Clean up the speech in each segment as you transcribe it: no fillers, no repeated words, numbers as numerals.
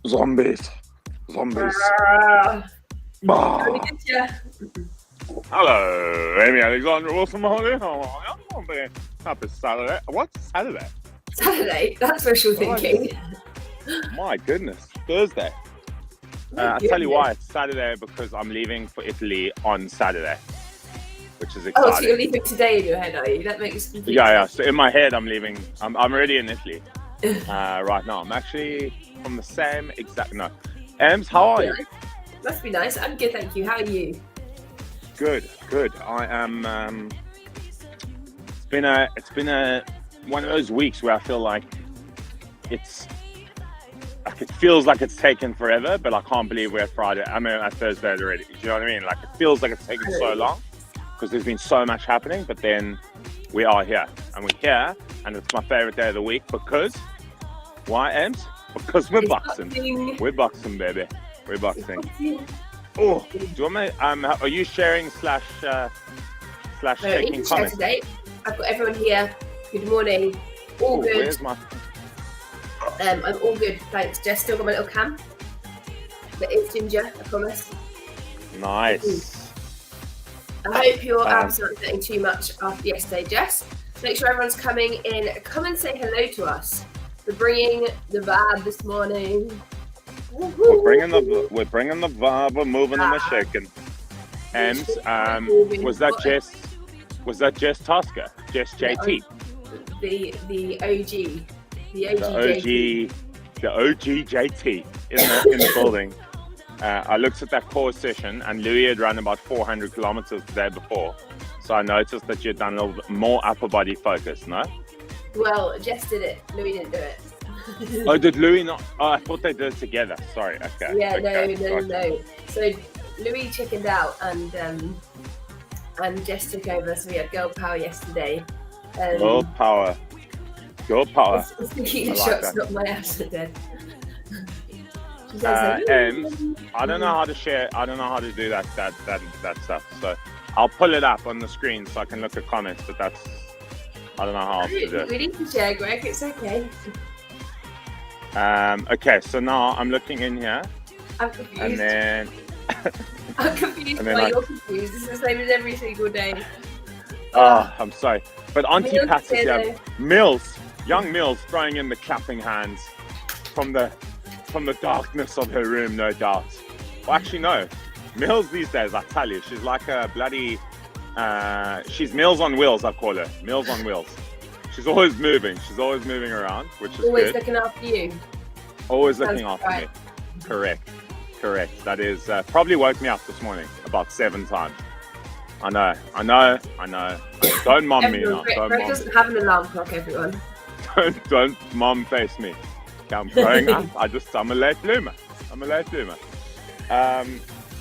Zombies. Ah, Ah. yeah. Hello, Amy Alexandra Wilson Mahoney. How are you? Happy Saturday. What's Saturday? Saturday, that's wishful thinking. My goodness. Thursday. I'll tell you why. It's Saturday because I'm leaving for Italy on Saturday, which is exciting. Oh, so you're leaving today in your head, are you? That makes complete Yeah. sense. So in my head, I'm leaving. I'm already in Italy right now. I'm actually from the same exact. No, Ems, how are you? Must be nice. I'm good, thank you. How are you? Good. I am. It's been a one of those weeks where I feel like it feels like it's taken forever, but I can't believe we're at Friday. I mean, at Thursday already. Do you know what I mean? Like, it feels like it's taken so long because there's been so much happening, but then we are here. And we're here, and it's my favorite day of the week because... Why, Ems? Because we're boxing. We're boxing, baby. We're boxing. Oh, do you want me... are you sharing slash taking comments? Today. I've got everyone here. Good morning. All good. Where's my... I'm all good, thanks. Jess, still got my little cam. But it's ginger, I promise. Nice. I hope your abs aren't getting too much after yesterday, Jess. Make sure everyone's coming in. Come and say hello to us. We're bringing the vibe this morning. We're bringing the vibe. We're moving and we're shaking. And was that Jess Tasker? Jess JT? The OG. The OG JT in the building. I looked at that core session and Louis had run about 400 kilometers the day before. So I noticed that you'd done a little bit more upper body focus, no? Well, Jess did it. Louis didn't do it. Oh, did Louis not? Oh, I thought they did it together. Sorry. Okay. Yeah, okay. No. So Louis chickened out and Jess took over. So we had girl power yesterday. Girl power. I was thinking of shots, not my abs are dead. And I don't know how to share. I don't know how to do that stuff. So I'll pull it up on the screen so I can look at comments. But I don't know how to do it. We need to share, Greg. It's okay. Okay. So now I'm looking in here. I'm confused. And then I'm confused why you're confused. It's the same as every single day. Oh, I'm sorry. But Auntie Pat's here. Mills. Young Mills throwing in the clapping hands from the darkness of her room, no doubt. Well, actually, no. Mills these days, I tell you, she's like a bloody... she's Mills on wheels, I call her. Mills on wheels. She's always moving. She's always moving around, which is always good. Looking after you. Always looking after me. Correct. That is... probably woke me up this morning about 7 times. I know. Don't mom me now. Greg doesn't have an alarm clock, everyone. Don't mom face me. I'm growing up. I'm a late bloomer.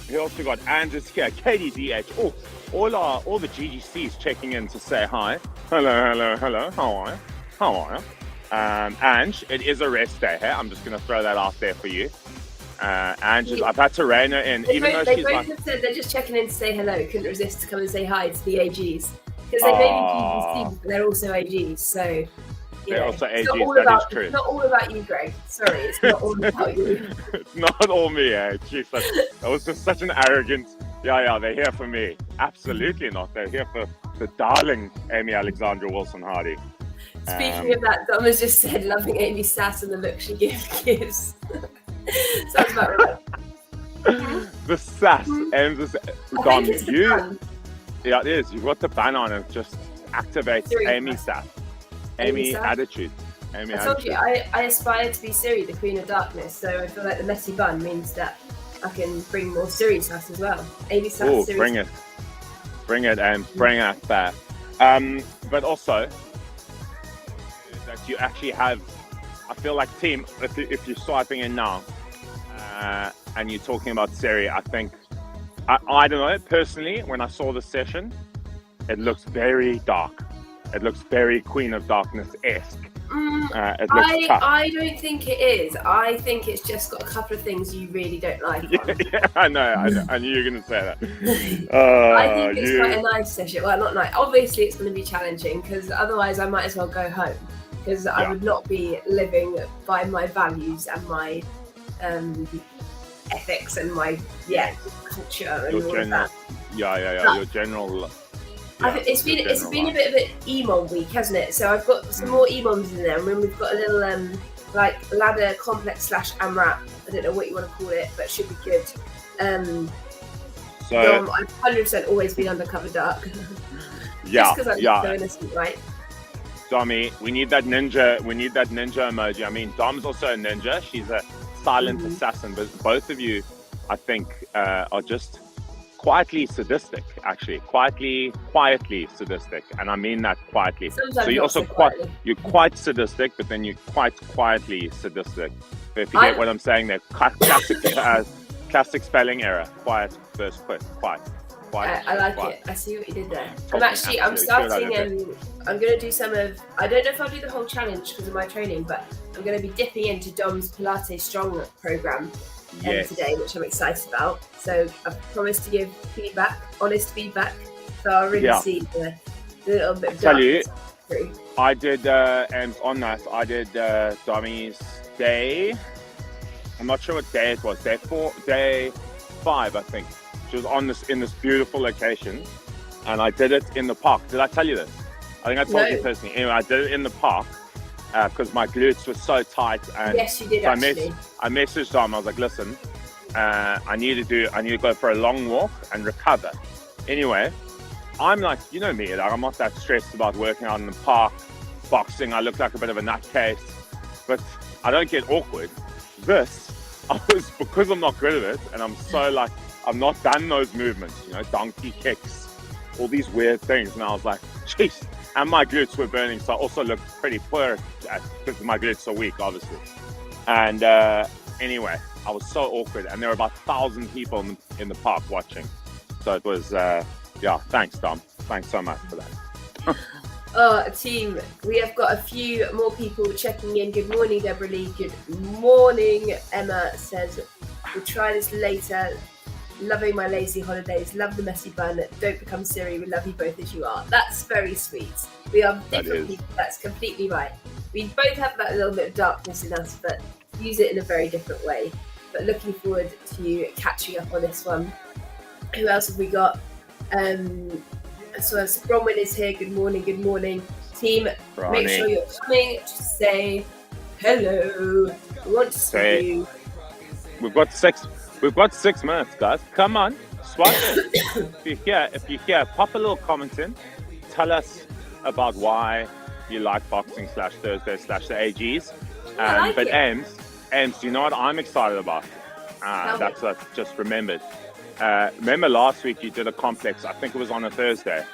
We also got Andrew's here, KDDH. Oh, all the GGCs checking in to say hi. Hello. How are you? Ange, it is a rest day. Hey? I'm just going to throw that out there for you. Ange, I've had to rein her in, even though she's like... They both have said they're just checking in to say hello. Couldn't resist to come and say hi to the AGs. Because they may be GGCs, but they're also AGs, so... They're also AGs, is true. It's not all about you, Greg. Sorry, it's not all about you. It's not all me, eh? Jeez, that was just such an arrogant... Yeah, they're here for me. Absolutely not. They're here for the darling Amy Alexandra Wilson Hardy. Speaking of that, Dom has just said, loving Amy's sass and the look she gives. Sounds about right. The sass. Dom, you... Yeah, it is. You've got the bun on and just activates Amy's sass. Amy attitude. I told you, I aspire to be Siri, the Queen of Darkness, so I feel like the messy bun means that I can bring more Siri sass as well. Amy sass, oh, Siri bring sass. Bring it, and bring it back. But also, that you actually have, I feel like team, if you're swiping in now, and you're talking about Siri, I think, I don't know, personally, when I saw the session, it looks very dark. It looks very Queen of Darkness-esque. It looks tough. I don't think it is. I think it's just got a couple of things you really don't like. Yeah, I know. I knew you were going to say that. I think it's quite a nice session. Well, not nice. Obviously, it's going to be challenging because otherwise I might as well go home. because I would not be living by my values and my ethics and my culture and all of that. Your general. It's been a bit of an EMOM week, hasn't it? So I've got some more EMOMs in there, and then we've got a little like ladder complex / AMRAP. I don't know what you want to call it, but it should be good. So I've 100% always been undercover dark. Just because I'm so innocent, right? Dommy, we need that ninja emoji. I mean, Dom's also a ninja. She's a silent assassin, but both of you, I think, are just quietly sadistic, actually. Quietly sadistic. And I mean that quietly. Sometimes so you're also you're quite sadistic, but then you're quite quietly sadistic. But if you get what I'm saying there, classic spelling error. Quiet versus quick. Quiet. I like it. I see what you did there. I'm starting I'm going to do some of, I don't know if I'll do the whole challenge because of my training, but I'm going to be dipping into Dom's Pilates Strong program today, which I'm excited about. So I've promised to give honest feedback. So I'll really see the little bit of darkness through. I did, and on that, I did Dommy's day. I'm not sure what day it was. Day 5, I think. She was in this beautiful location, and I did it in the park. Did I tell you this? I think I told you personally. Anyway, I did it in the park because my glutes were so tight. And yes, you did. So I messaged Dom. I was like, "Listen, I need to go for a long walk and recover." Anyway, I'm like, you know me, like I'm not that stressed about working out in the park, boxing. I look like a bit of a nutcase, but I don't get awkward. Because I'm not good at it, and I'm so like. I've not done those movements, donkey kicks, all these weird things. And I was like, jeez. And my glutes were burning, so I also looked pretty poor because my glutes are weak, obviously. And anyway, I was so awkward. And there were about 1,000 people in the park watching. So it was, thanks, Dom. Thanks so much for that. Team, we have got a few more people checking in. Good morning, Deborah Lee. Good morning. Emma says, we'll try this later. Loving my lazy holidays, love the messy bun, don't become Siri, we love you both as you are. That's very sweet. We are different people, that's completely right. We both have that little bit of darkness in us, but use it in a very different way. But looking forward to catching up on this one. Who else have we got? So Bronwyn is here, good morning. Team, Bronny. Make sure you're coming to say hello. We want to see you. We've got 6 minutes, guys. Come on, swipe in. If you're here, pop a little comment in. Tell us about why you like boxing / Thursday / the AGs. But Ames, you know what I'm excited about? That's what I just remembered. Remember last week you did a complex. I think it was on a Thursday.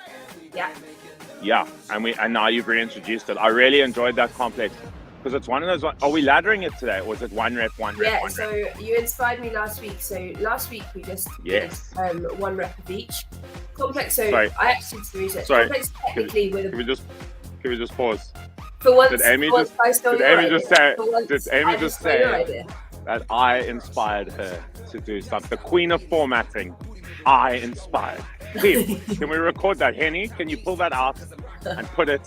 Yeah, and now you've reintroduced it. I really enjoyed that complex. Because it's one of those. Are we laddering it today, or was it one rep? Yeah. So you inspired me last week. So last week we just did 1 rep of each complex. So I actually did the research. Complex technically with. Can we just pause? For once, did Amy just say that I inspired her to do something? The queen of formatting. I inspired. Team, can we record that? Henny, can you pull that out and put it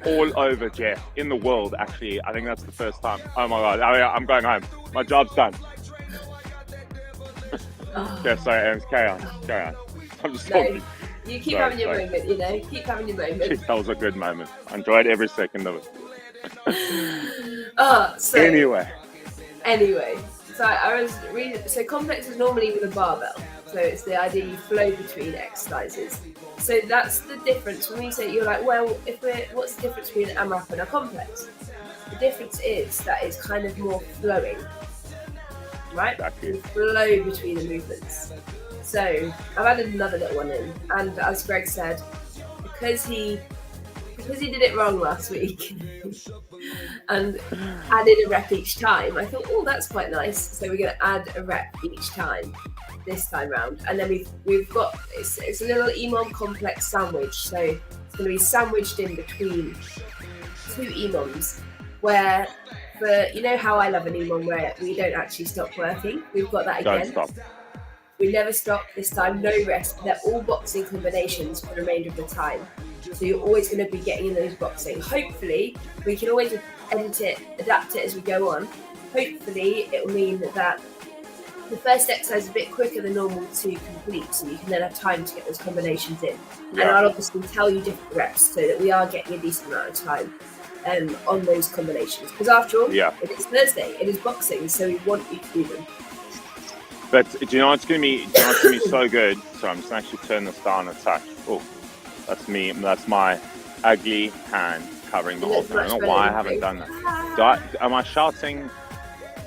all over Jeff in the world? Actually, I think that's the first time. Oh my god, I'm going home. My job's done. Yeah, sorry, Ames, carry on. I'm just talking. You keep having your moment, keep having your moment. Jeez, that was a good moment. I enjoyed every second of it. Anyway, so I was reading. So complex is normally with a barbell. So it's the idea you flow between exercises. So that's the difference. When we say, you're like, well, what's the difference between an AMRAP and a complex? The difference is that it's kind of more flowing, right? Exactly. You flow between the movements. So I've added another little one in, and as Greg said, because he did it wrong last week and added a rep each time, I thought, that's quite nice. So we're going to add a rep each time this time round, and then we've got it's a little EMOM complex sandwich. So it's going to be sandwiched in between 2 EMOMs, where how I love an EMOM where we don't actually stop working. We've got that again. Don't stop. We never stop this time, no rest. They're all boxing combinations for the remainder of the time. So you're always going to be getting in those boxing. Hopefully, we can always edit it, adapt it as we go on. Hopefully, it will mean that the first exercise is a bit quicker than normal to complete, so you can then have time to get those combinations in. And I'll obviously tell you different reps so that we are getting a decent amount of time on those combinations. Because after all, it is Thursday, it is boxing, so we want you to do them. But do you know what's going to be so good? So I'm just going to actually turn this down a touch. Oh, that's me. That's my ugly hand covering the whole thing. I don't know why I haven't done that. Am I shouting?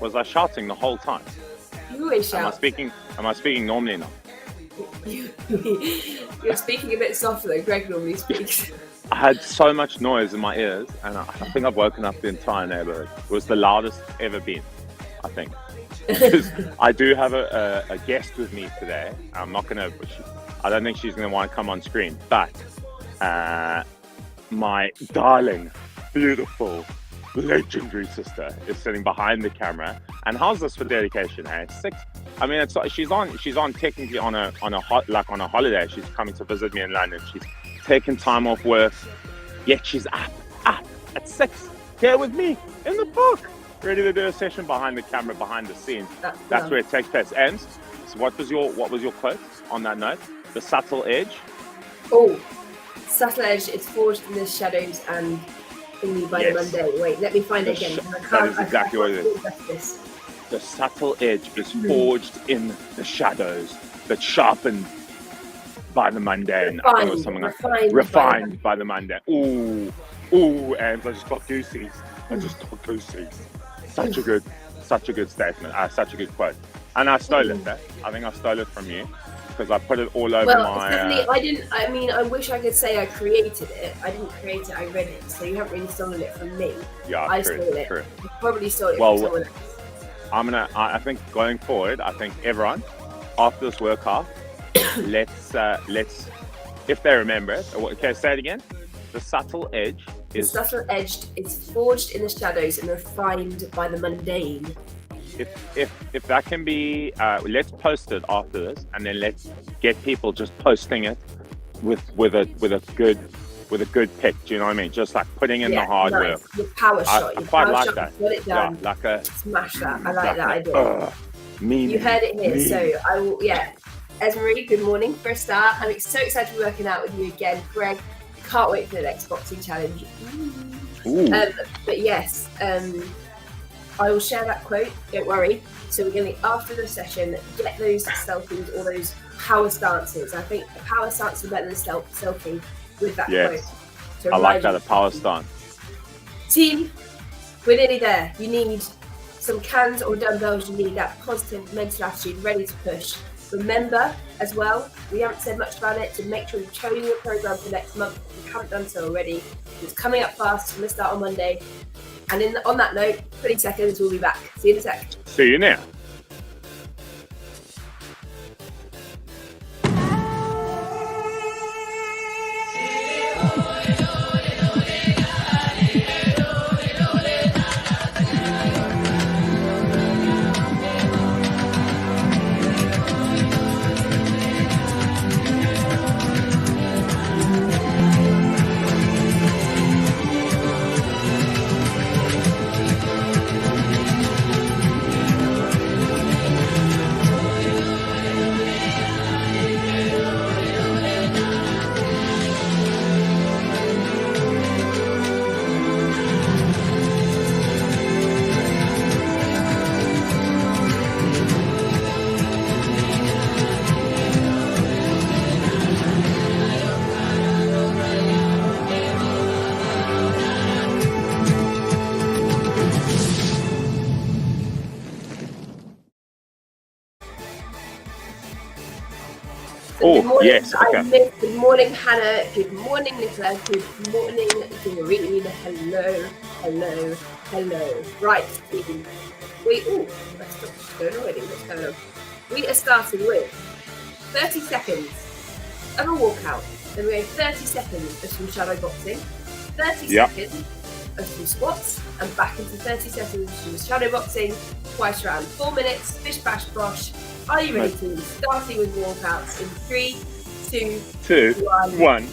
Was I shouting the whole time? You always shout. Am I speaking normally now? You're speaking a bit softer than Greg normally speaks. I had so much noise in my ears, and I think I've woken up the entire neighborhood. It was the loudest ever been, I think. Because I do have a guest with me today. I don't think she's going to want to come on screen, but my darling, beautiful, legendary sister is sitting behind the camera. And how's this for dedication? Eh? I mean, she's on technically on a holiday. She's coming to visit me in London. She's taken time off work, yet she's up at 6 here with me in the park, ready to do a session behind the camera, behind the scenes. That's where it takes place. And so what was your quote on that note? The subtle edge. Oh, subtle edge. It's forged in the shadows and thingy by the Monday. Wait, let me find it again. That is exactly what it is. The subtle edge is forged in the shadows, but sharpened by the mundane. I think it was something like refined by the mundane. Ooh, and I just got goosies. Such a good statement. Such a good quote. And I stole it there. I think I stole it from you because I put it all over I wish I could say I created it. I didn't create it, I read it. So you haven't really stolen it from me. Yeah, I stole it. True. You probably stole it from someone else. I think going forward, I think everyone, after this workout, let's, if they remember it, okay, say it again. The subtle edge is forged in the shadows and refined by the mundane. If that can be, let's post it after this, and then let's get people just posting it with a good pick. Do you know what I mean? Just like putting in the hard work. Your power shot. I quite like that. Got it done. Yeah, smash that. I like that idea. You heard it here, so I will. Yeah, Esmery, good morning. For a start, I'm so excited to be working out with you again, Greg. Can't wait for the next boxing challenge. But yes, I will share that quote. Don't worry. So we're going to, after the session, get those selfies or those power stances. I think the power stance is better than selfie with that quote. So I like that, a power stance. Team, we're nearly there. You need some cans or dumbbells. You need that positive mental attitude, ready to push. Remember, as well, we haven't said much about it, so make sure you've chosen your program for next month if you haven't done so already. It's coming up fast. It's going to start on Monday. And on that note, 20 seconds, we'll be back. See you in a sec. See you now. Good morning, yes. Okay. Good morning, Hannah. Good morning, Nicola. Good morning, Doreen. Hello. Right, let's stop going already. What's going on? We are starting with 30 seconds of a walkout. Then we have 30 seconds of some shadow boxing, 30 seconds of some squats, and back into 30 seconds of some shadow boxing, twice around. 4 minutes, bish bash bosh. Are you ready, team? Starting with walkouts in 3, 2, 1.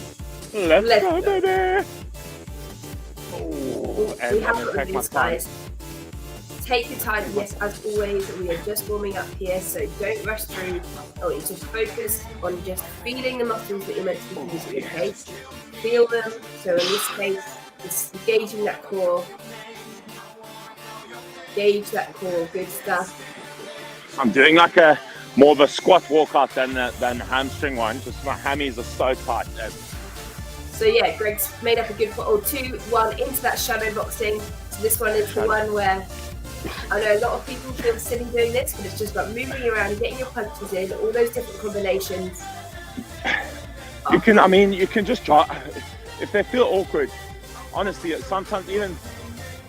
Let's go, go. baby. Oh, We and I'm have gonna got take my these time. guys. Take your time. Yes, as always, we are just warming up here, so don't rush through. Oh, you just focus on just feeling the muscles that you're meant to be using. Okay, feel them. So in this case, it's engaging that core. Gauge that core. Good stuff. I'm doing like a more of a squat workout than hamstring one. Just my hammies are so tight. So yeah, Greg's made up a good 2, 1 into that shadow boxing. So this one is the one where I know a lot of people feel silly doing this, but it's just about moving around and getting your punches in, all those different combinations. You can just try. If they feel awkward, honestly, sometimes even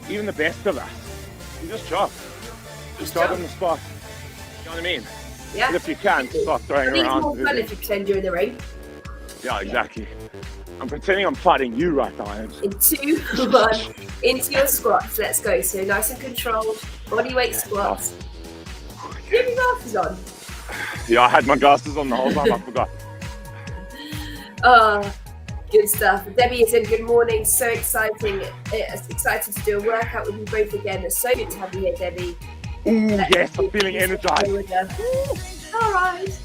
the best of us, you just jog. Just jog on the spot. You know what I mean? Yeah. But if you can, start throwing It's around. more fun if you pretend you're in the ring. Yeah, exactly. I'm pretending I'm fighting you right now. In 2, 1, into your squats. Let's go. So nice and controlled. Body weight squats. You have your glasses on. Yeah, I had my glasses on the whole time. I forgot. Oh, good stuff. Debbie is in. Good morning. So exciting. Excited to do a workout with you both again. It's so good to have you here, Debbie. Ooh, yes, I'm feeling energized. All right.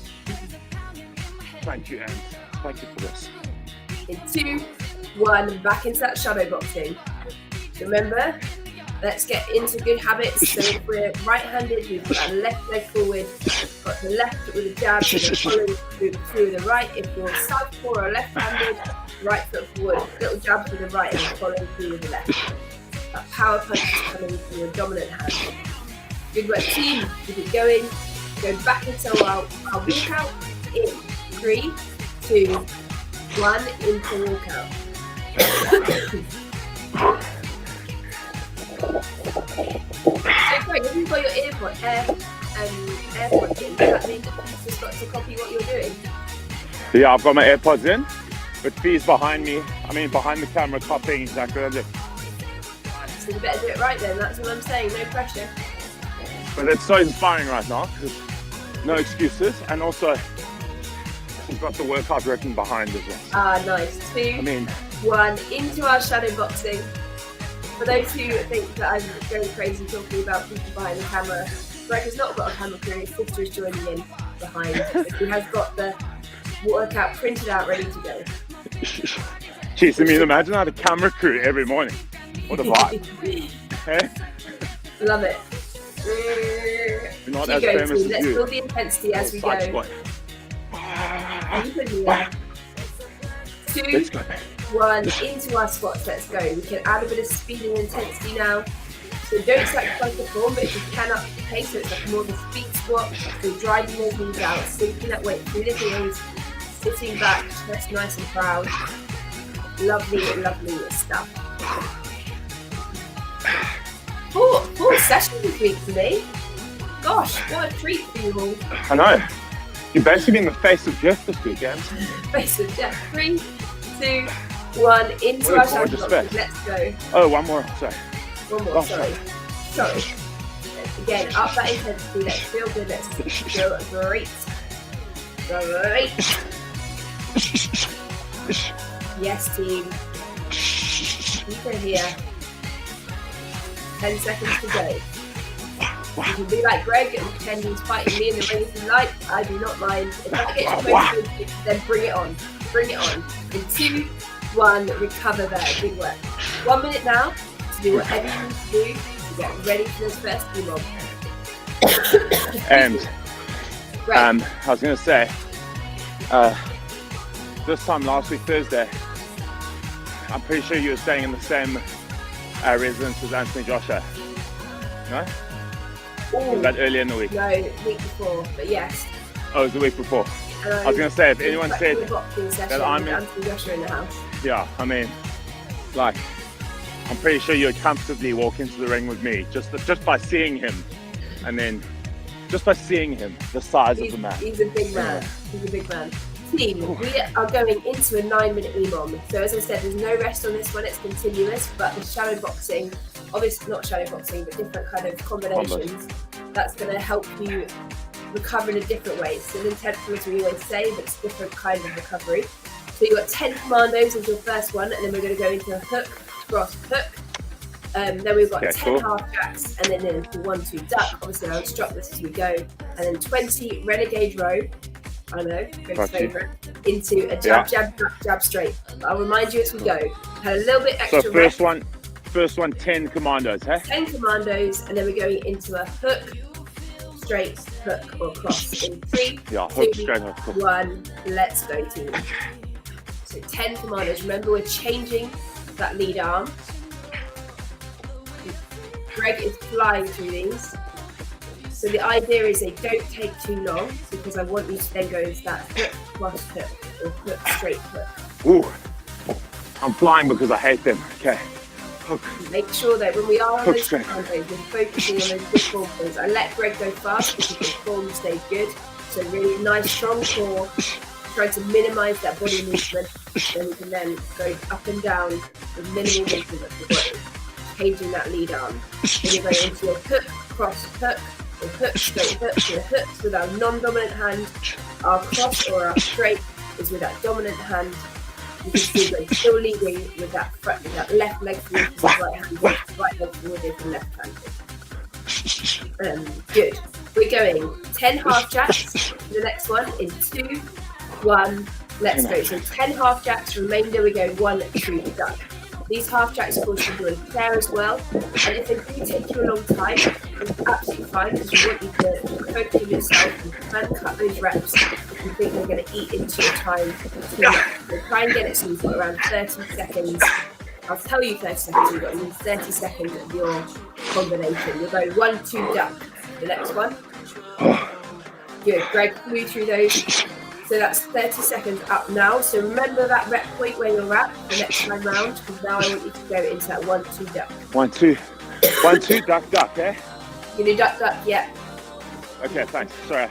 Thank you, Anne. Thank you for this. In 2, 1, back into that shadow boxing. Remember, let's get into good habits. So if we're right-handed, we've got our left leg forward, got the left with a jab, and then following through the right. If you're southpaw or left-handed, right foot forward, little jab to the right, and following through with the left. That power punch is coming from your dominant hand. Good work, team. Keep it going. Go back into our workout in 3, 2, 1 into walkout. So great, have you got your AirPods in? Does that mean that you've just got to copy what you're doing? Yeah, I've got my AirPods in, but Fee's behind me. Behind the camera, copying exactly what I do. So you better do it right then, that's what I'm saying, no pressure. But it's so inspiring right now, because no excuses, and also she's got the workout written behind as well. Ah, nice. 2, 1 into our shadow boxing. For those who think that I'm going crazy talking about people behind the camera, Greg has not got a camera crew, his sister is joining in behind. He has got the workout printed out, ready to go. Jeez, imagine I had a camera crew every morning. What a vibe. Hey? Love it. We're not as famous as Let's you. build the intensity as we go. Squat. 2, 1 into our squats. Let's go. We can add a bit of speed and intensity now. So don't sacrifice the form, but if you can up the pace, so it's like more of a speed squat. So driving those knees out, sinking that weight through the heels, sitting back, chest nice and proud. Lovely, lovely stuff. 4 sessions this week for me. Gosh, what a treat for you all. I know. You're basically in the face of Jeff this weekend. Face of Jeff. 3, 2, 1 into our shadow boxing. Let's go. Oh, one more. Sorry. One more. Sorry. Again, up that intensity. Let's feel good. Let's feel great. Great. Yes, team. Keep it here. 10 seconds to go. You can be like Greg and pretend he's fighting me in the ring if you like. I do not mind. If that gets you motivated, then bring it on. Bring it on. In 2, 1, recover there. Good work. 1 minute now to do whatever you need to do to get ready for this first mob. And I was going to say, this time last week, Thursday, I'm pretty sure you were staying in the same residence as Anthony Joshua. No? Or was that earlier in the week? No, week before, but yes. Oh, it was the week before. I was going to say, if anyone said that I'm in Anthony Joshua in the house. Yeah, I mean, like, I'm pretty sure you would comfortably walk into the ring with me just by seeing him, and then just by seeing him, the size of the man. He's a big man. He's a big man. Team, we are going into a 9-minute EMOM. So as I said, there's no rest on this one. It's continuous, but the shadow boxing, obviously not shadow boxing, but different kind of combinations. That's going to help you recover in a different way. It's an intense, as we always say, but it's a different kind of recovery. So you got 10 commandos as your first one, and then we're going to go into a hook, cross, hook. Then we've got 10 half jacks, and then into 1-2 duck. Obviously, I'll instruct this as we go. And then 20 renegade row. I know, Greg's favourite. Into a jab, jab, jab, jab straight. I'll remind you as we go. Had a little bit extra. So first one, 10 commandos, hey? 10 commandos, and then we're going into a hook, straight, hook, or cross. In 3, hook, 2, straight, hook, cool. 1. Let's go, team. So 10 commandos. Remember, we're changing that lead arm. Greg is flying through these. So the idea is they don't take too long, because I want you to then go into that hook, cross, hook, or hook, straight, hook. Ooh, I'm flying because I hate them. Okay. Hook. Make sure that when we are on Hook those straight. commandos, we're focusing on those good form points. I let Greg go fast because his form stayed good. So really nice, strong core. Try to minimise that body movement. Then we can then go up and down with minimal movement of the body. Changing that lead arm. Then you're going into your hook, cross, hook, or hook, straight, hook. So the hooks with our non-dominant hand. Our cross or our straight is with that dominant hand. You can see we're still leading with that front, with that left leg forward to the right hand, right leg forward is the left hand. Good. We're going 10 half jacks. The next one is 2, 1, let's go. So 10 half jacks, remainder we go 1, 2, duck. These half jacks, of course, you can do in prayer as well. And if they do take you a long time, it's absolutely fine, because we want you to coach yourself and can cut those reps if you think they're going to eat into your time. So try and get it so you've got around 30 seconds. I'll tell you 30 seconds, you've got at least 30 seconds of your combination. You'll go 1, 2, duck. The next one. Good. Greg flew through those. So that's 30 seconds up now. So remember that rep point where you're at the next time round, because now I want you to go into that 1, 2 duck. 1, 2. 1, 2, duck, duck, eh? You do duck, duck, yeah. Okay, thanks. Sorry, I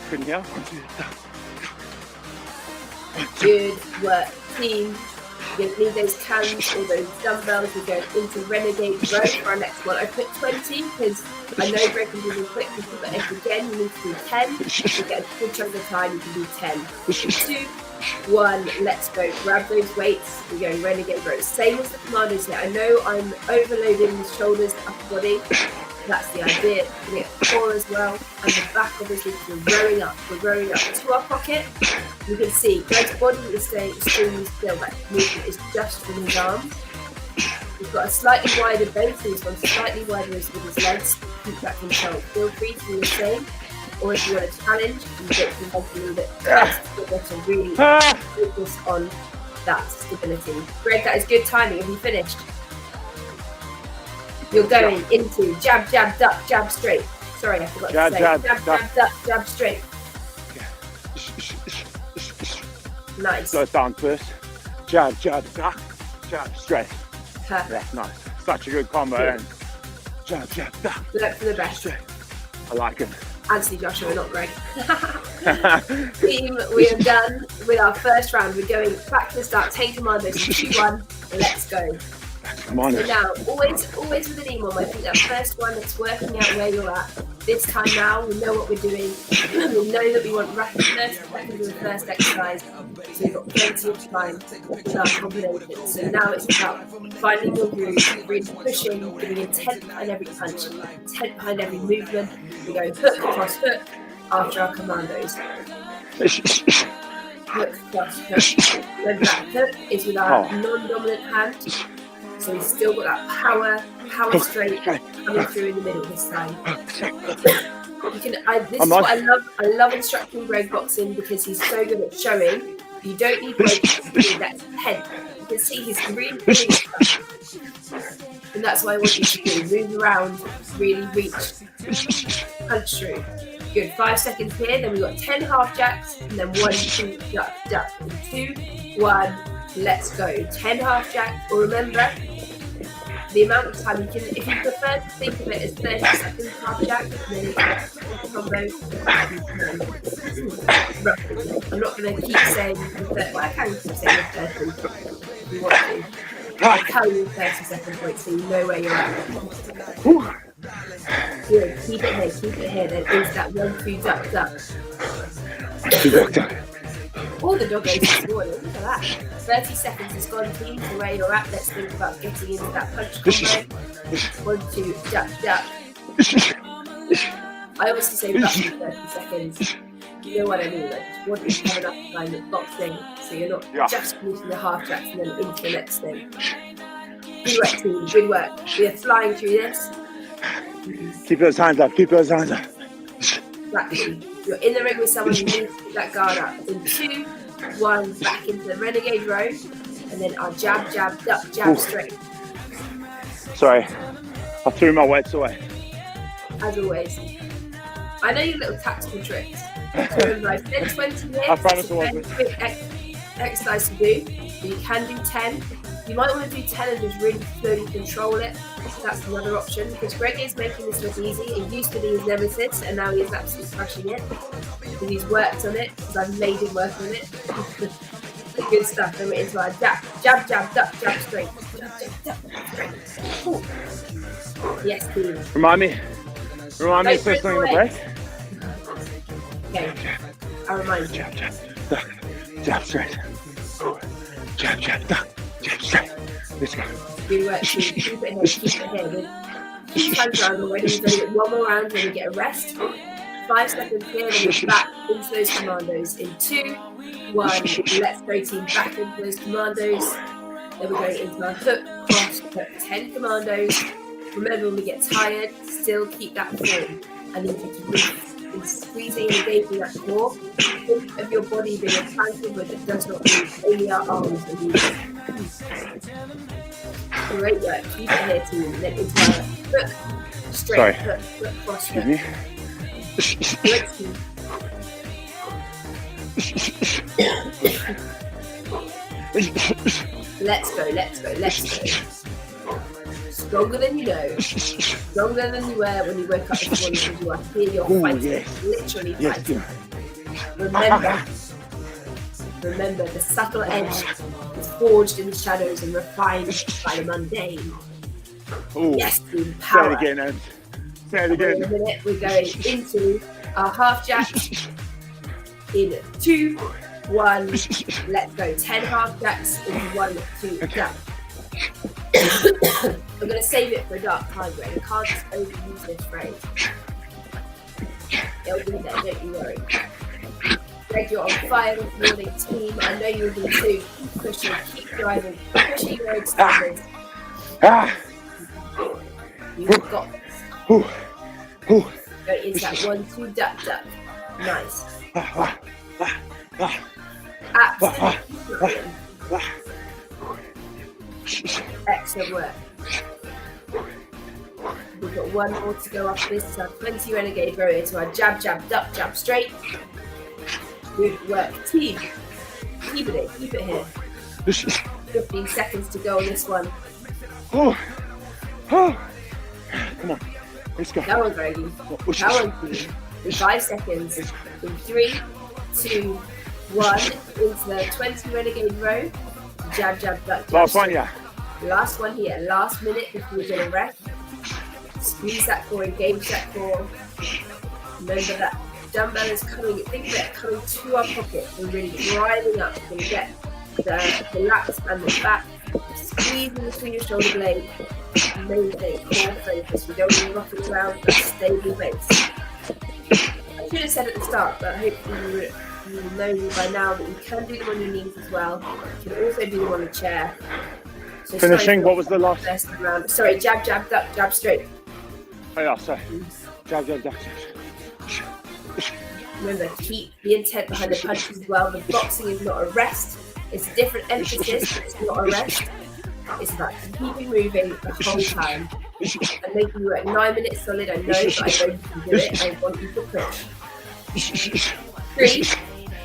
couldn't hear. 1, 2, duck. Good work, team. You're going to need those cans or those dumbbells. We're going into renegade row for our next one. I put 20 because I know Greg can do them quickly, but if again you need to do 10, to get a good chunk of time, you can do 10. 2, 1, let's go. Grab those weights. We're going renegade row. Same as the commandos here. I know I'm overloading the shoulders, the upper body. That's the idea. We get the core as well, and the back obviously. We're rowing up. We're rowing up to our pocket. You can see Greg's body is staying extremely still. That movement is just from his arms. We've got a slightly wider base. This one's slightly wider with his legs. Keep that control. Feel free to do the same. Or if you want a challenge, you get some legs a little bit faster to really focus on that stability. Greg, that is good timing. Have you finished? You're going into jab, jab, duck, jab, straight. Sorry, I forgot to say. Jab, jab, duck, jab, straight. Nice. Slow it down first. Jab, jab, duck, jab, straight. Perfect. Yeah, nice. Such a good combo. And jab, jab, duck. Look for the best. Straight. I like it. Anthony Joshua, not Greg. Team, we are done with our first round. We're going back to the start. 10 commandos. 2, 1. Let's go. Come on. So now, always with an EMOM, I think that first one that's working out where you're at. This time now, we know what we're doing. We know that we want rapid 30 seconds of the first exercise. So we've got plenty of time with our combination. So now it's about finding your groove, really pushing, giving intent behind every punch, intent behind every movement. We go hook, cross, hook after our commandos. Hook, cross, hook. Remember that hook is with our non-dominant hand. So we've still got that power straight coming through in the middle this time. This is what I love. I love instructing Greg boxing because he's so good at showing. You don't need Greg to do that head. You can see he's really doing stuff. And that's what I want you to do. Move around, really reach, punch through. Good. 5 seconds here. Then we've got 10 half jacks and then 1, 2, duck, duck. 2, 1. Let's go. 10 half jacks. Or remember, the amount of time you can, if you prefer to think of it as 30 seconds half jack, then you can combo. I'm not going to keep saying the 30, well, I can keep saying the 30 if you want to. I'll tell you 30 second point so you know where you're at. Good. Keep it here. Then is that 1, 2, duck, duck. All the doggos this morning. Look at that. 30 seconds has gone, team, to where you're at. Let's think about getting into that punch combo. 1, 2, jab, jab. I obviously say roughly 30 seconds. You know what I mean? Like, just want you to have enough time with boxing, so you're not just using the half jacks and then into the next thing. Good work, team. Good work. We are flying through this. Keep those hands up. Keep those hands up. Exactly. You're in the ring with someone, you need to keep that guard up. In 2, 1, back into the renegade row, and then our jab, jab, duck, jab, straight. Sorry, I threw my weights away. As always. I know your little tactical tricks. So remember, I said 20 minutes. I promise I it's a wasn't. very quick exercise to do. But you can do 10. You might want to do 10 and just really slowly control it. That's another option, because Greg is making this look easy. It used to be his nemesis, and now he is absolutely crushing it. Because he's worked on it, because I've made him work on it. Good stuff. Then we're into our jab, jab, jab, duck, jab, straight. Jab, jab, duck, straight. Ooh. Yes, team. Remind me to say something in the break. Okay, I'll remind you. Jab, jab, duck, jab, straight. Jab, jab, duck, jab, straight. Let's go. Good work, team. Keep it here, keep it here. 2 times round already. We've done it one more round, then we get a rest. 5 seconds here, then we're back into those commandos. In 2, 1, let's go, team. Back into those commandos. Then we're going into our hook, cross, hook. 10 commandos. Remember, when we get tired, still keep that form. I need you to breathe. And squeezing and engaging that core. Think of your body being a planted but it does not move. Only our arms are moving. Great work. Keep it here, team. Then into our hook, straight, hook, cross, hook. Great, team. Let's go, let's go, let's go. Stronger than you know. Stronger than you were when you woke up this morning, because you are here, you're fighting. Literally fighting. Remember, the subtle edge is forged in the shadows and refined by the mundane. Ooh. Yes, team, power. Say it again, Ed. Say it again. In a minute, we're going into our half jacks. In 2, 1, let's go. 10 half jacks in 1, 2, jab. I'm going to save it for a dark time, Greg. I can't just overuse this phrase. It'll be there, don't you worry. Greg, you're on fire this morning, team. I know you'll be too. Keep pushing, keep driving, pushing your own standards. You've got this. Go into that 1, 2, duck, duck. Nice. Absolutely. Excellent work. We've got one more to go after this. So 20 renegade row into our jab, jab, duck, jab, straight. Good work, team. Keep it here. 15 seconds to go on this one. Come on, let's go. Come on, Greggy. Come on, team. In 5 seconds. In 3, 2, 1. Into the 20 renegade row. Jab, jab, duck, jab. Last one, yeah. Last one here. Last minute before we're going to rest. Squeeze that core, engage that core. Remember that dumbbell is coming. Think of it coming to our pocket. We're really driving up. We're going to get the lats and the back. Squeezing between your shoulder blades. Maintain core focus. We don't want to rock it around, but stable base. I should have said at the start, but hopefully you know by now that you can do them on your knees as well. You can also do them on a chair. So finishing, what was the last? Round. Sorry, jab, jab, duck, jab, straight. Oh yeah, sorry. Jab, jab, duck, jab. Remember, keep the intent behind the punches as well. The boxing is not a rest. It's a different emphasis, but it's not a rest. It's about keeping moving the whole time. And making you work 9 minutes solid. I know that I know you can do it. I want you to push. 3,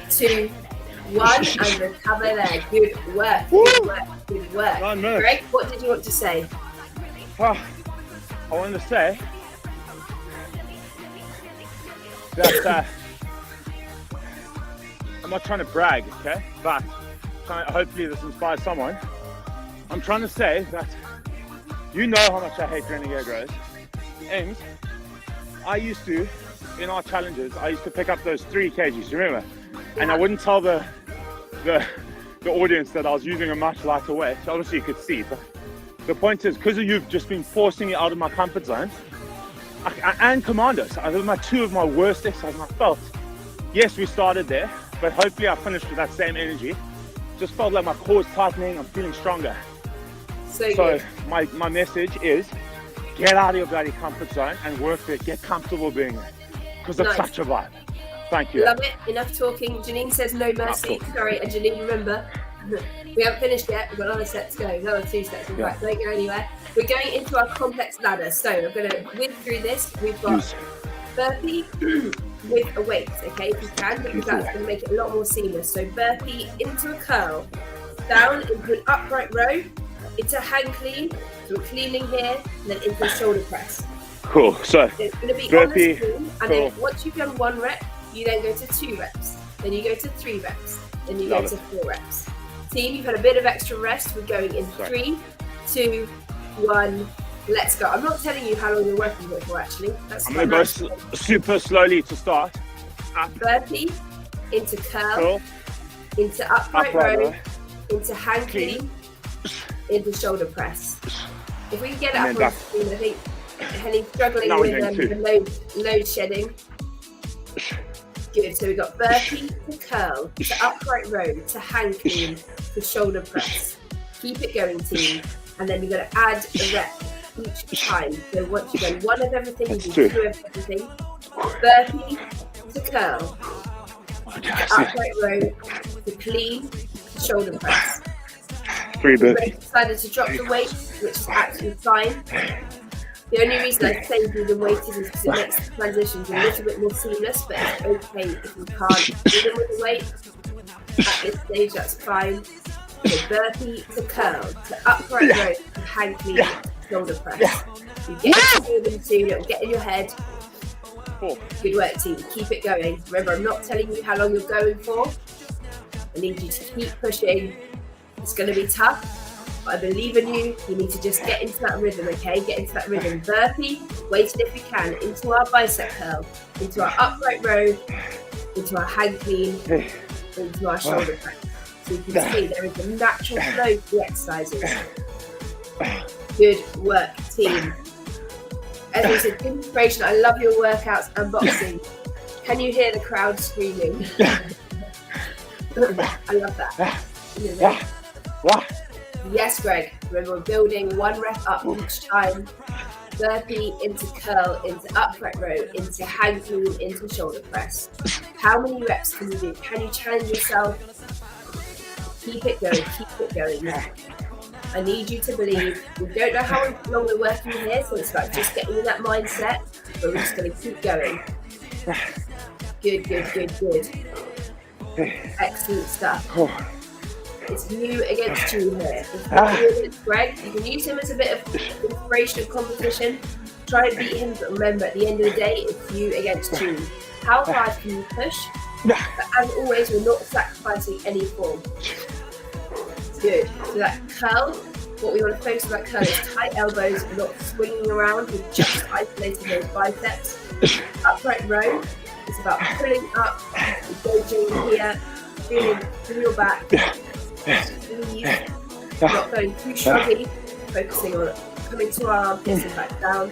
2, 1, and recover there. Good work, good work, good work. Greg, what did you want to say? I wanted to say that I'm not trying to brag, okay? But hopefully this inspires someone. I'm trying to say that you know how much I hate renegade rows. And I used to, in our challenges, I used to pick up those 3 kgs, remember? And I wouldn't tell the the audience that I was using a much lighter weight. So obviously you could see, but the point is, because you've just been forcing me out of my comfort zone, and commandos, those are two of my worst exercises. I felt, yes, we started there, but hopefully I finished with that same energy. Just felt like my core is tightening, I'm feeling stronger. So my message is, get out of your bloody comfort zone and work there, get comfortable being there, because it's such a vibe. Thank you. Love it. Enough talking. Janine says no mercy. Sorry, and Janine, remember, we haven't finished yet. We've got another set to go. Another 2 sets. In fact, don't go anywhere. We're going into our complex ladder. So I'm going to whiz through this. We've got burpee with a weight, okay, if you can, because that's going to make it a lot more seamless. So burpee into a curl, down into an upright row, into a hand clean, so we're cleaning here, and then into a shoulder press. Cool. So it's going to be burpee, on the screen, and then once you've done 1 rep, you then go to 2 reps, then you go to 3 reps, then you go to 4 reps. Team, you've had a bit of extra rest. We're going in 3, 2, 1. Let's go. I'm not telling you how long you're working with for, actually. I'm going to go super slowly to start. Burpee, into curl, into upright row, into hand clean, into shoulder press. If we can get it up on the screen, I think Henny's struggling with the load shedding. Good. So we've got burpee to curl, to upright row, to hand clean, to shoulder press. Keep it going, team. And then you're going to add a rep each time. So once you've done 1 of everything, you do 2 of everything. Burpee to curl, to upright row, to clean, to shoulder press. 3 burpees. We've decided to drop the weight, which is absolutely fine. The only reason I say do the weight is because it makes the transitions a little bit more seamless, but it's okay if you can't do them with the weight. At this stage, that's fine. So burpee to curl, to upright row, to hand clean, to shoulder press. You get it in soon, it'll get in your head. Good work, team. Keep it going. Remember, I'm not telling you how long you're going for. I need you to keep pushing. It's going to be tough. I believe in you. You need to just get into that rhythm, okay? Get into that rhythm. Burpee, weighted if you can, into our bicep curl, into our upright row, into our hand clean, into our shoulder press. So you can see there is a natural flow to the exercises. Good work, team. As I said, good inspiration. I love your workouts and boxing. Can you hear the crowd screaming? I love that. Yes, Greg. Remember, we're building 1 rep up each time. Burpee into curl, into upright row, into hand clean, into shoulder press. How many reps can you do? Can you challenge yourself? Keep it going, keep it going. I need you to believe. We don't know how long we're working here, so it's like just getting in that mindset, but we're just going to keep going. Good, good, good, good. Excellent stuff. It's you against you here. It's not you against Greg. You can use him as a bit of inspiration and competition. Try and beat him, but remember, at the end of the day, it's you against you. How hard can you push? But as always, we're not sacrificing any form. Good. So that curl, what we want to focus on that curl is tight elbows, not swinging around. We're just isolating those biceps. Upright row, it's about pulling up, engaging here, feeling through your back. Breathe, not going too shruggy, focusing on coming to our armpits and back down.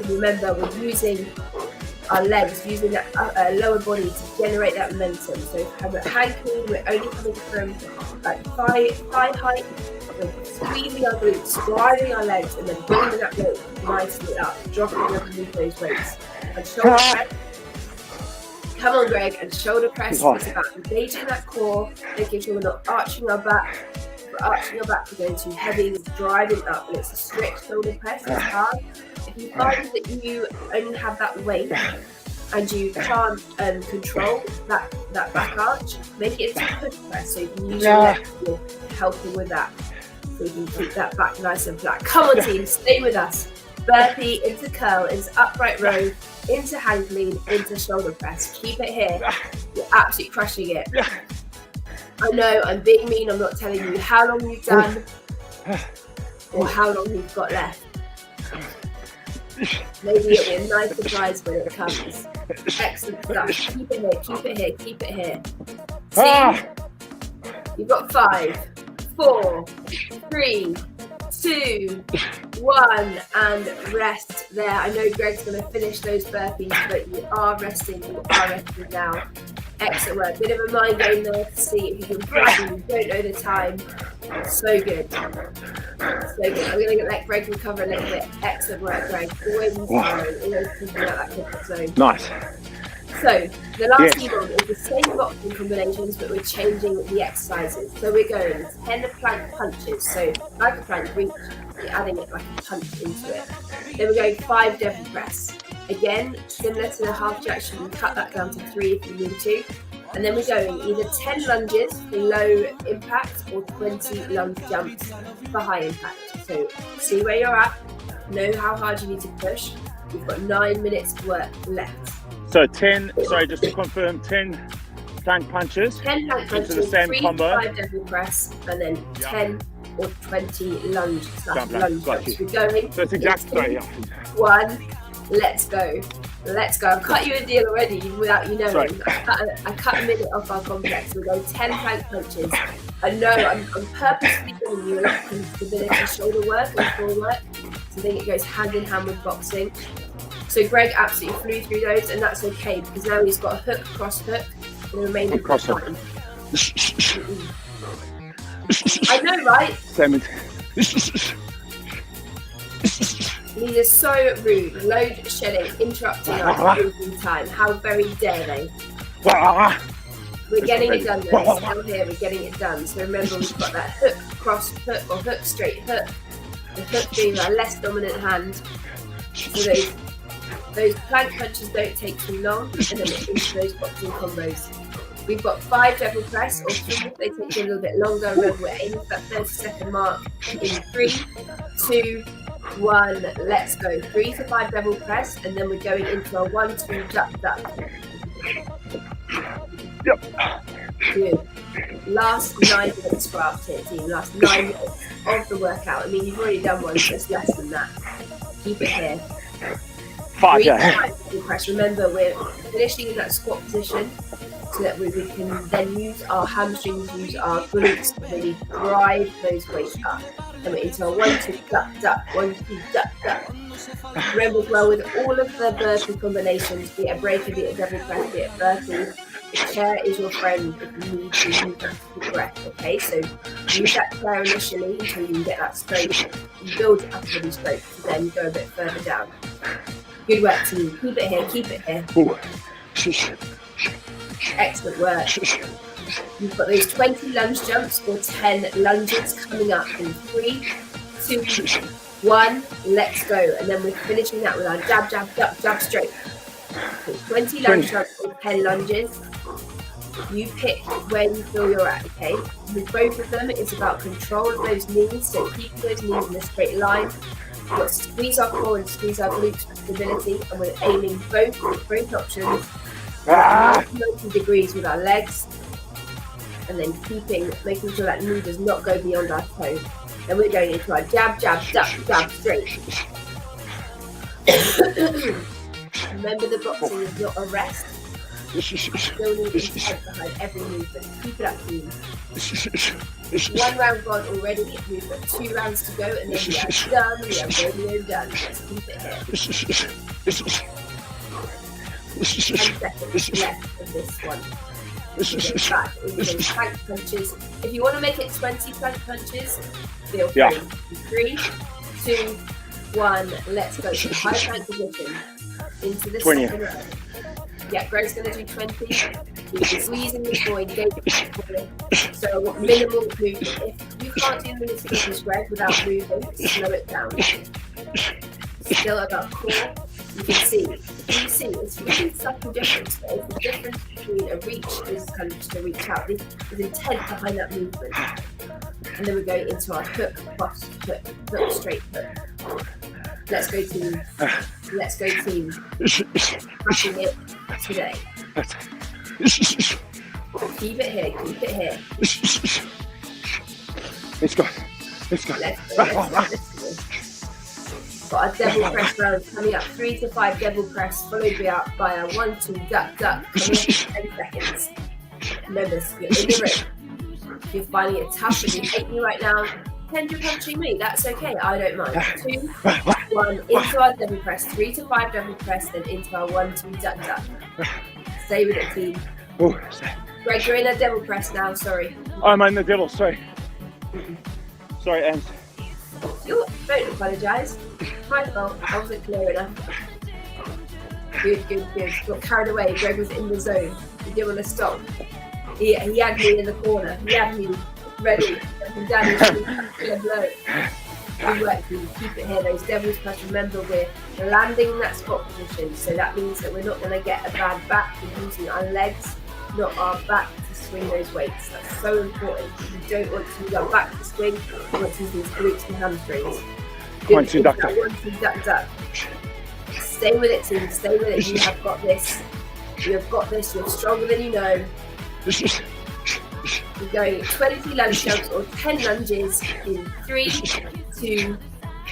Remember, we're using our legs, using that lower body to generate that momentum. So if we have a hand clean, we're only coming from like thigh height, we're squeezing our glutes, driving our legs, and then building that weight nicely up, dropping underneath those weights. And shoulder press. Come on, Greg, and shoulder press is about engaging that core, making sure we're not arching our back. If we're arching our back, we're going too heavy, we're driving up, and it's a strict shoulder press, it's hard. If you find that you only have that weight and you can't control that back arch, make it into a push press so you can use your legs to helping with that. So you can keep that back nice and flat. Come on, team, stay with us. Burpee into curl, into upright row, into hand clean, into shoulder press. Keep it here. You're absolutely crushing it. I know I'm being mean. I'm not telling you how long you've done or how long you've got left. Maybe it'll be a nice surprise when it comes. Excellent stuff. Keep it here, keep it here, keep it here. Team, You've got 5, 4, 3, 2, 1, and rest there. I know Greg's going to finish those burpees, but you are resting. You are resting now. Excellent work. Bit of a mind game there to see if you can breathe. You don't know the time. So good. So good. I'm going to let Greg recover a little bit. Excellent work, Greg. Always inspiring. Always keeping out that comfort zone. Nice. So the last few ones is the same boxing combinations, but we're changing the exercises. So we're going 10 plank punches. So like a plank reach, you're adding it like a punch into it. Then we're going 5 devil press. Again, similar to the half jack, you can cut that down to 3 if you need to. And then we're going either 10 lunges for low impact or 20 lunge jumps for high impact. So see where you're at, know how hard you need to push. You've got 9 minutes to work left. So 10, sorry, just to confirm, 10 plank punches. 10 plank punches, the same 3 combo. to 5 devil press, and then 10 or 20 lunge Jump, jumps. We're going. So it's exactly 1, let's go. Let's go. I've cut you a deal already without you knowing. I cut a minute off our complex. We're going 10 plank punches. I know I'm purposely giving you a lot of stability, shoulder work and core work. So I think it goes hand in hand with boxing. So Greg absolutely flew through those, and that's okay because now he's got a hook, cross hook, for the remainder of the time. I know, right? These are so rude. Load shedding, interrupting our breathing time. How very dare they? We're getting it done though. It's still here, we're getting it done. So remember, we've got that hook, cross hook, or hook, straight hook. The hook being our less dominant hand. So those plank punches don't take too long, and then into those boxing combos. We've got 5 devil press, or 3 if they take a little bit longer. Remember, we're aiming for that 30-second mark in 3, 2, 1, let's go. 3 to 5 devil press, and then we're going into our 1-2 duck duck. Yep. Good. Last 9 minutes for our team. Last 9 minutes of the workout. I mean, you've already done one, so it's less than that. Keep it here. 5, 3 to yeah. 5 devil press. Remember, we're finishing in that squat position, so that we can then use our hamstrings, use our glutes to really drive those weights up. And we're into a 1-2 duck duck, 1-2 duck duck. Remember as well, with all of the burpee combinations, be it a breaker, be it a double press, be it burpee, the chair is your friend if you need to use that for breath, okay? So use that chair initially until you get that stroke. You build it up to the stroke, and then go a bit further down. Good work, team. Keep it here, keep it here. Excellent work. You've got those 20 lunge jumps or 10 lunges coming up in 3, 2, 1, let's go. And then we're finishing that with our jab, jab, duck, jab, stroke. So 20 lunge jumps or 10 lunges. You pick where you feel you're at, okay? With both of them, it's about control of those knees, so keeping those knees in a straight line. We've got to squeeze our core and squeeze our glutes for stability, and we're aiming both options. 90 degrees with our legs, and then making sure that knee does not go beyond our toe. Then we're going into our jab, jab, duck, jab, straight. Remember, the boxing is not a rest. You still need intent behind every movement. Keep it up, team. 1 round gone already. We've got 2 rounds to go, and then we are done. We are radio done. Let's keep it here. 10 seconds left of this one. Back into those plank punches. If you want to make it 20 plank punches, feel free. 3, 2, 1, let's go. So high plank position into the 20. second round. Yeah, Greg's going to do 20. You're squeezing the void, so minimal movement. If you can't do this fitness, Greg, without moving, slow it down. Still about core. You can see it's really subtle difference. It's the difference between a reach is kind of just a reach out. There's intent behind that movement. And then we're going into our hook, cross, hook, straight hook. Let's go, team. Let's go, team. Crushing it today. Keep it here, keep it here. Let's go. Let's go. Got our devil press round coming up. 3 to 5 devil press, followed by our 1-2 duck duck coming up in 10 seconds. Remember, you're in the ring. If you're finding it tough and you hate me right now, pretend you're punching me. That's okay. I don't mind. 2, 1, into our double press. 3 to 5 double press, then into our 1, 2 duck duck. Stay with it, team. Greg, you're in a double press now. Sorry. I'm in the devil. Sorry. Sorry, Ems. Don't apologise. My fault. I wasn't clear enough. Good. Got carried away. Greg was in the zone. He didn't want to stop. He had me in the corner. He had me ready. And Danny was blow. Good work, team. Keep it here. Those devil's press. Remember, we're landing in that squat position. So that means that we're not going to get a bad back. We're using our legs, not our back, to swing those weights. That's so important. You don't want to use our back to swing. You want to use these glutes and hamstrings. 1, 2 duck duck. 1, 2 duck duck. Stay with it, team. Stay with it. You have got this. You have got this. You're stronger than you know. We're going 20 lunge jumps or 10 lunges in 3, 2,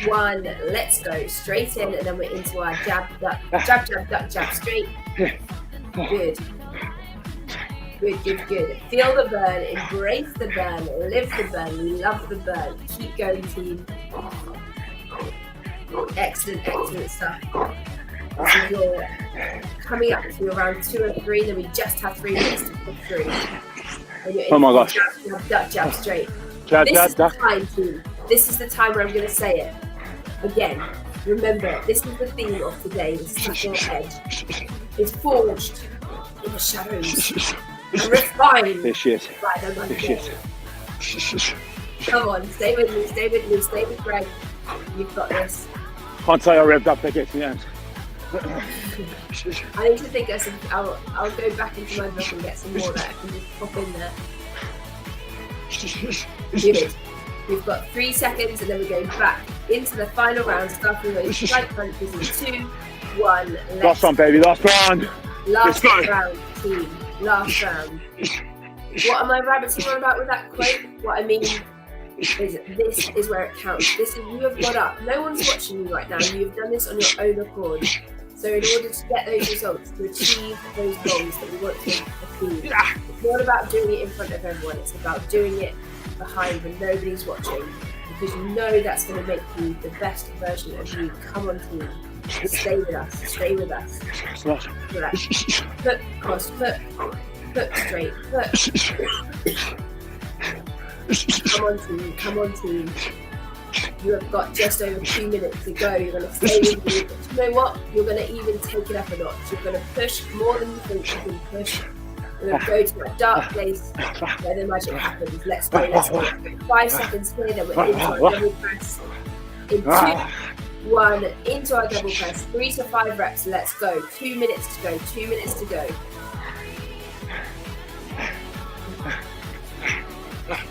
1. Let's go. Straight in, and then we're into our jab, duck, jab, straight. Good. Feel the burn, embrace the burn, live the burn, love the burn. Keep going, team. Excellent stuff. So you're coming up to around 2 or 3, then we just have 3 minutes to push through. Oh my gosh. Jab, straight. Jab, This is the duck. time, team. This is the time where I'm going to say it. Again, remember, this is the theme of today, the subtle edge. It's forged in the shadows and refined This shit. by the This Monday. shit. Come on, stay with me, stay with Greg. You've got this. Can't say I revved up, that gets me out. I need to think of some. I'll go back into my book and get some more that I can just pop in there. Good. We've got 3 seconds, and then we're going back into the final round, starting with strike punches in 2, 1. Last one, baby. Last round. Last Let's go. round, team. Last round. What am I rabbiting on about with that quote? What I mean is, this is where it counts. This is, you have got up. No one's watching you right now. You've done this on your own accord. So in order to get those results, to achieve those goals that we want to achieve, it's not about doing it in front of everyone. It's about doing it behind when nobody's watching, because you know that's going to make you the best version of you. Come on, team. Stay with us. Stay with us. Relax. Foot cross. Foot straight. Foot. Come on, team. You have got just over 2 minutes to go. You're going to stay with me. But you know what? You're going to even take it up a notch. You're going to push more than you think you can push. We're going to go to a dark place where the magic happens. Let's go. 5 seconds here, then we're into our double press. In 2, 1, into our double press. 3 to 5 reps. Let's go. 2 minutes to go. 2 minutes to go.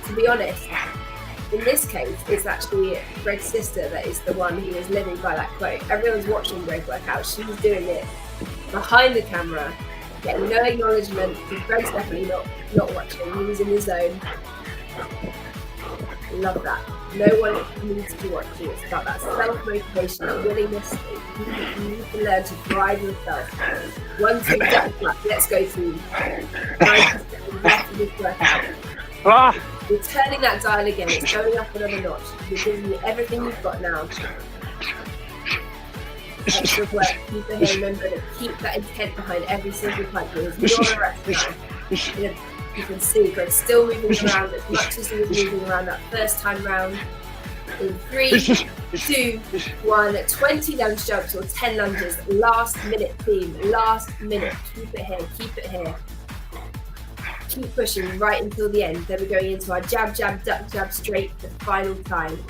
To be honest, in this case, it's actually Greg's sister that is the one who is living by that quote. Everyone's watching Greg work out. She's doing it behind the camera, getting no acknowledgement, because Greg's definitely not watching. He's in his zone. Love that. No one needs to watch you. It's about that self-motivation, that willingness. You need to learn to drive yourself. 1, 2, duck, duck. Let's go, team. 90 seconds left of this workout. You're turning that dial again. It's going up another notch. You're giving me everything you've got now. Extra work. Keep it here. Remember to keep that intent behind every single punch. There's not a rest now. You can see Greg's still moving around as much as he was moving around that first time round. In 3, 2, 1. 20 lunge jumps or 10 lunges. Last minute, team. Last minute. Keep it here. Keep it here. Keep pushing right until the end. Then we're going into our jab, duck, jab, straight the final time.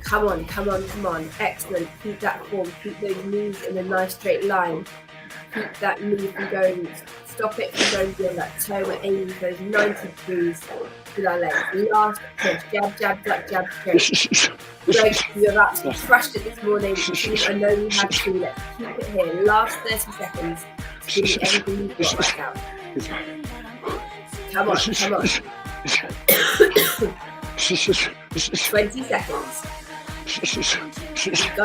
Come on. Excellent. Keep that form. Keep those moves in a nice straight line. Keep that move from going. Stop it from going beyond that toe. We're aiming for those 90 degrees with our legs. Last push. Jab, duck, jab, straight. Greg, you have absolutely crushed it this morning. I know you have to. Let's keep it here. Last 30 seconds. Give me everything you've got right now. Come on. 20 seconds. You've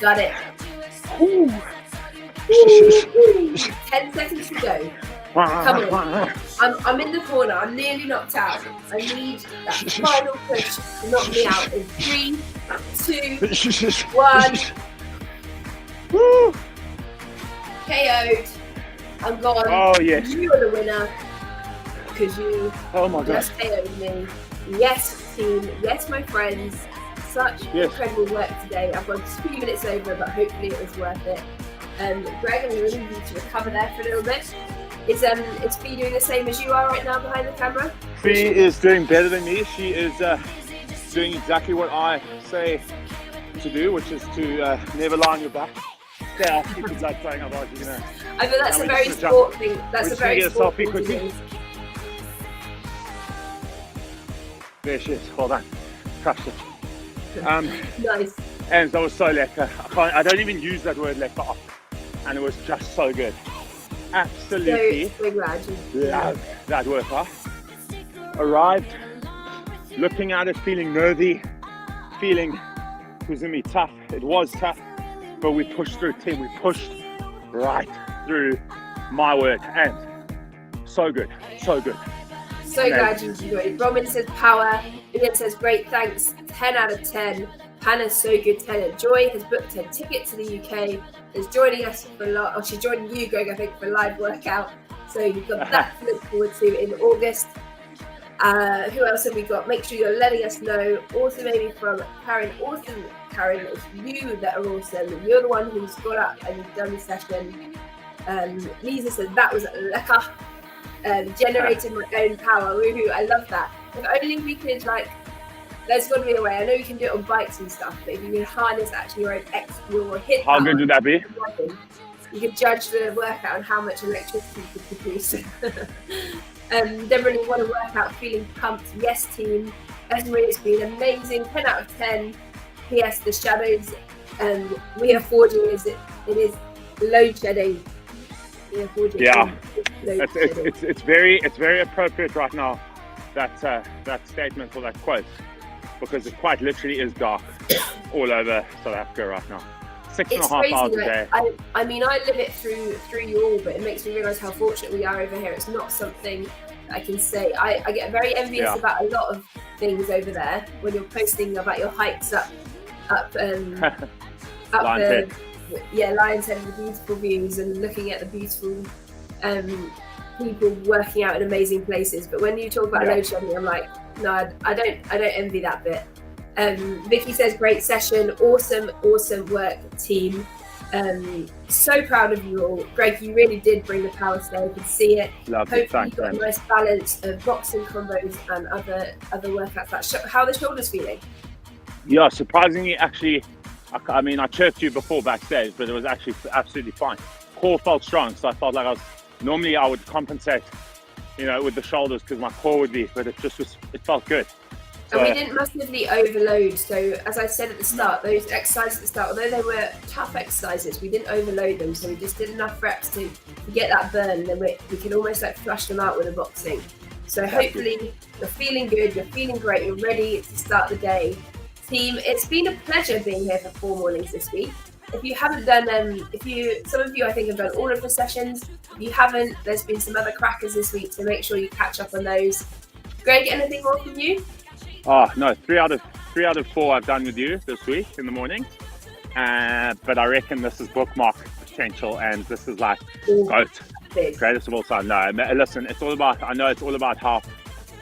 got it. Ooh. 10 seconds to go. Come on. I'm in the corner. I'm nearly knocked out. I need that final push to knock me out in 3, 2, 1. Woo. KO'd. I'm gone. Oh, yes. You are the winner because you just KO'd me. Yes, team. Yes, my friends. Such incredible work today. I've gone 2 minutes over, but hopefully it was worth it. Greg, I'm going to need you to recover there for a little bit. Is Fee doing the same as you are right now behind the camera? Fee is doing better than me. She is doing exactly what I say to do, which is to never lie on your back. Stay off, keep like playing, otherwise you're gonna. I feel that's a very sport thing. That's a very sport thing to do. There she is. Well done. Crushed it. Nice. And that was so lekker. I don't even use that word lekker, and it was just so good. Absolutely so glad loved that workout. Arrived, looking at it, feeling nervy, feeling it was gonna be tough. It was tough, but we pushed through, team. We pushed right through, my word, and so good, so good. So glad you enjoyed it. Roman says power. Ian says great, thanks. 10 out of 10. Hannah's so good, 10. Joy has booked a ticket to the UK. Is joining us for she's joining you, Greg, I think, for a live workout. So you've got that to look forward to in August. Who else have we got? Make sure you're letting us know. Also, maybe from Karen. Awesome, Karen. It's you that are awesome. You're the one who's got up and you've done the session. Lisa said that was lekker. Generating my own power. Woohoo! I love that. If only we could there's got to be a way. I know you can do it on bikes and stuff, but if you can harness actually your hit how good would that be? You could judge the workout and how much electricity you could produce. Definitely want to work out feeling pumped. Yes, team. Esme, it's been amazing. 10 out of 10. P.S. The shadows we are forging it is load shedding. We are forging. Yeah, it's very appropriate right now. That statement or that quote, because it quite literally is dark all over South Africa right now. 6.5 hours a day. I mean, I live it through you all, but it makes me realise how fortunate we are over here. It's not something I can say. I get very envious about a lot of things over there when you're posting about your hikes up Lion's Head with beautiful views and looking at the beautiful people working out in amazing places. But when you talk about load shedding, I'm like, no, I don't envy that bit. Vicky says great session, awesome work, team. So proud of you all. Greg, you really did bring the power today. I can see it. Lovely. Hopefully you've got a nice balance of boxing combos and other workouts. How are the shoulders feeling? Yeah, surprisingly, actually, I mean, I chirped you before backstage, but it was actually absolutely fine. Core felt strong, so I felt like normally I would compensate, with the shoulders because my core would be, but it felt good. So, and we didn't massively overload. So as I said at the start, those exercises at the start, although they were tough exercises, we didn't overload them. So we just did enough reps to get that burn, and then we can almost flush them out with the boxing. So hopefully you're feeling good, you're feeling great, you're ready to start the day. Team, it's been a pleasure being here for 4 mornings this week. If you haven't done some of you I think have done all of the sessions. If you haven't, there's been some other crackers this week, so make sure you catch up on those. Greg, anything more from you? Oh no, 3 out of 4 I've done with you this week in the morning. But I reckon this is bookmark potential, and this is GOAT. Greatest of all time. No, listen, I know it's all about how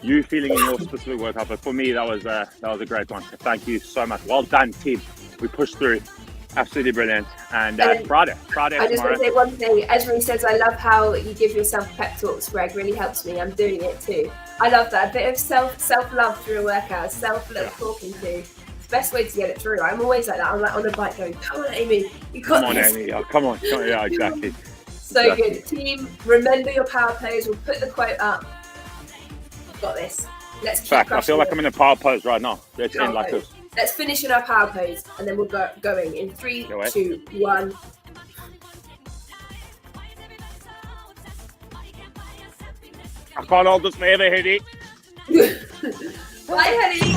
you feeling in your specific workout, but for me that was a great one. So thank you so much. Well done, team. We pushed through. Absolutely brilliant. And Friday I just want to say one thing. Esme says, I love how you give yourself pep talks, Greg. Really helps me. I'm doing it too. I love that. A bit of self-love through a workout, self-love talking to. It's the best way to get it through. I'm always like that. I'm like on a bike going, come on, Amy. You got Come on, this. Amy. Oh, come on. Yeah, exactly. So good. Team, remember your power pose. We'll put the quote up. Got this. Let's keep I feel like I'm in a power pose right now. Let's end like this. Let's finish in our power pose, and then we'll go going in 3, 2, 1. I can't hold this forever, Hetty. Bye, Hetty.